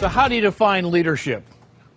So how do you define leadership?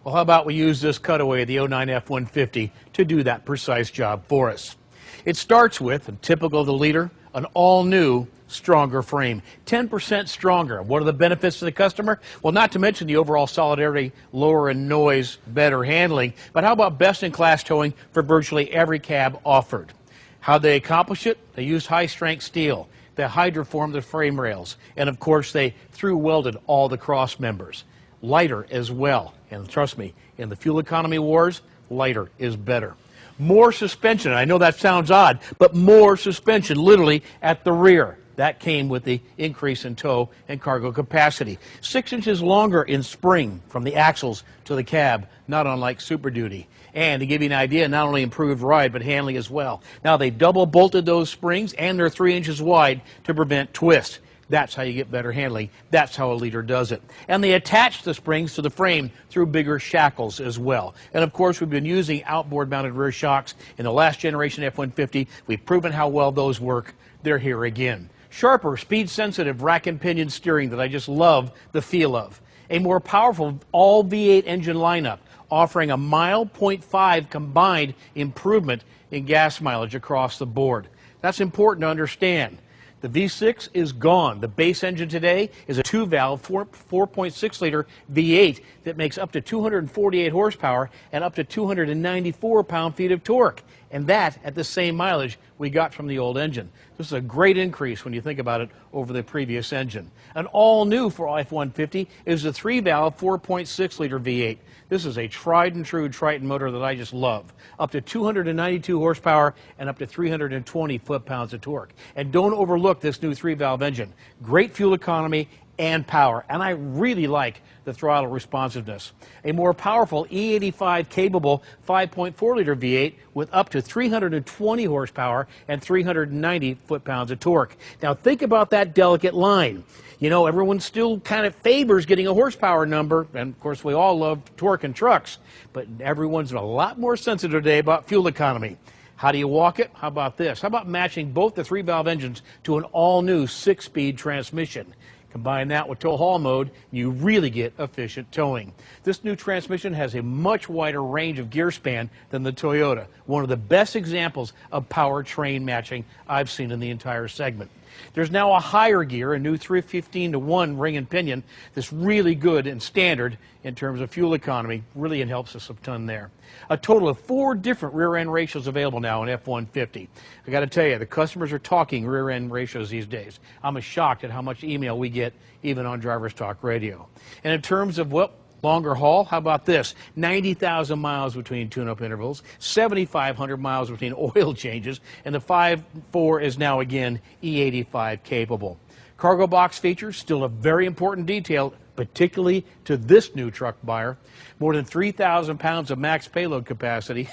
Well, how about we use this cutaway, the 09 F150, to do that precise job for us. It starts with, and typical of the leader, an all-new, stronger frame. 10% stronger. What are the benefits to the customer? Well, not to mention the overall solidarity, lower in noise, better handling, but how about best-in-class towing for virtually every cab offered? How'd they accomplish it? They used high-strength steel. They hydroformed the frame rails. And, of course, they through-welded all the cross members. Lighter as well. And trust me, in the fuel economy wars, lighter is better. More suspension. I know that sounds odd, but more suspension literally at the rear. That came with the increase in tow and cargo capacity. 6 inches longer in spring from the axles to the cab, not unlike Super Duty. And to give you an idea, not only improved ride, but handling as well. Now they double bolted those springs and they're 3 inches wide to prevent twist. That's how you get better handling. That's how a leader does it. And they attach the springs to the frame through bigger shackles as well. And of course, we've been using outboard mounted rear shocks in the last generation F-150. We've proven how well those work. They're here again. Sharper, speed-sensitive rack and pinion steering that I just love the feel of. A more powerful all V8 engine lineup, offering a 1.5 mile combined improvement in gas mileage across the board. That's important to understand. The V6 is gone. The base engine today is a 2-valve 4.6-liter V8 that makes up to 248 horsepower and up to 294 pound-feet of torque. And that at the same mileage we got from the old engine. This is a great increase when you think about it over the previous engine. An all-new for F-150 is the 3-valve 4.6-liter V8. This is a tried-and-true Triton motor that I just love. Up to 292 horsepower and up to 320 foot-pounds of torque. And don't overlook this new 3-valve engine. Great fuel economy and power, and I really like the throttle responsiveness. A more powerful E85 capable 5.4-liter V8 with up to 320 horsepower and 390 foot-pounds of torque. Now think about that delicate line. You know, everyone still kind of favors getting a horsepower number, and of course we all love torque in trucks, but everyone's a lot more sensitive today about fuel economy. How do you walk it? How about this? How about matching both the 3-valve engines to an all-new 6-speed transmission? Combine that with tow haul mode, you really get efficient towing. This new transmission has a much wider range of gear span than the Toyota. One of the best examples of powertrain matching I've seen in the entire segment. There's now a higher gear, a new 315-to-1 ring and pinion that's really good and standard in terms of fuel economy. Really it helps us a ton there. A total of 4 different rear-end ratios available now in F-150. I got to tell you, the customers are talking rear-end ratios these days. I'm shocked at how much email we get even on Drivers Talk Radio. And in terms of, well, longer haul, how about this? 90,000 miles between tune-up intervals, 7,500 miles between oil changes, and the 5.4 is now again E85 capable. Cargo box features, still a very important detail, particularly to this new truck buyer. More than 3,000 pounds of max payload capacity.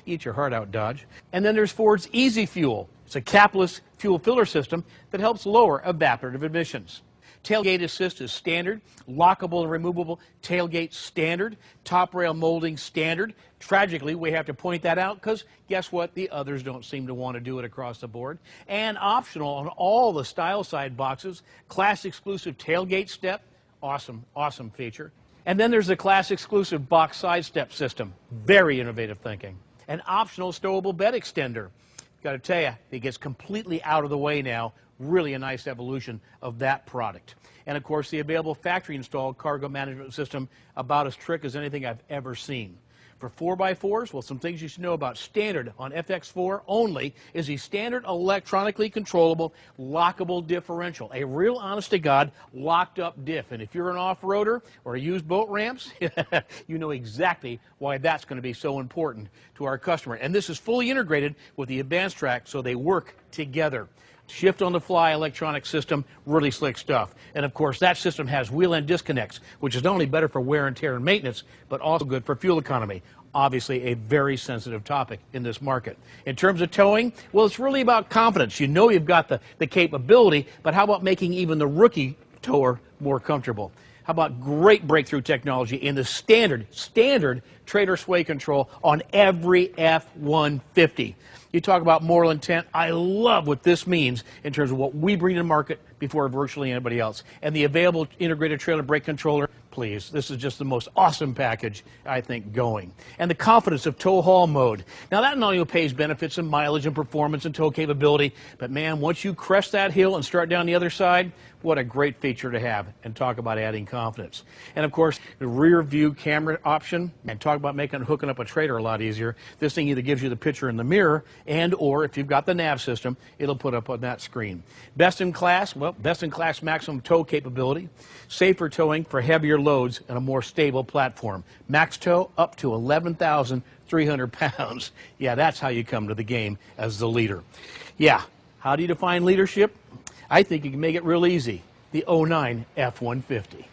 Eat your heart out, Dodge. And then there's Ford's Easy Fuel. It's a capless fuel filler system that helps lower evaporative emissions. Tailgate assist is standard, lockable and removable tailgate standard, top rail molding standard. Tragically, we have to point that out because guess what? The others don't seem to want to do it across the board. And optional on all the style side boxes, class exclusive tailgate step, awesome, awesome feature. And then there's the class exclusive box side step system, very innovative thinking. An optional stowable bed extender. Got to tell you, it gets completely out of the way now. Really a nice evolution of that product. And of course, the available factory installed cargo management system, about as trick as anything I've ever seen. For 4x4s, well, some things you should know about. Standard on FX4 only is the standard electronically controllable lockable differential. A real honest-to-God locked-up diff. And if you're an off-roader or used boat ramps, you know exactly why that's going to be so important to our customer. And this is fully integrated with the advanced track, so they work together. Shift-on-the-fly electronic system, really slick stuff. And of course, that system has wheel-end disconnects, which is not only better for wear and tear and maintenance, but also good for fuel economy. Obviously, a very sensitive topic in this market. In terms of towing, well, it's really about confidence. You know you've got the capability, but how about making even the rookie tower more comfortable? How about great breakthrough technology in the standard trailer sway control on every F-150? You talk about moral intent. I love what this means in terms of what we bring to market before virtually anybody else. And the available integrated trailer brake controller, please. This is just the most awesome package, I think, going. And the confidence of tow haul mode. Now, that not only pays benefits in mileage and performance and tow capability, but man, once you crest that hill and start down the other side, what a great feature to have, and talk about adding confidence. And of course, the rear view camera option, and talk about making hooking up a trailer a lot easier. This thing either gives you the picture in the mirror, and or if you've got the nav system, it'll put up on that screen. Best in class, well, best in class maximum tow capability, safer towing for heavier loads and a more stable platform. Max tow up to 11,300 pounds. Yeah, that's how you come to the game as the leader. Yeah, how do you define leadership? I think you can make it real easy. The 09 F-150.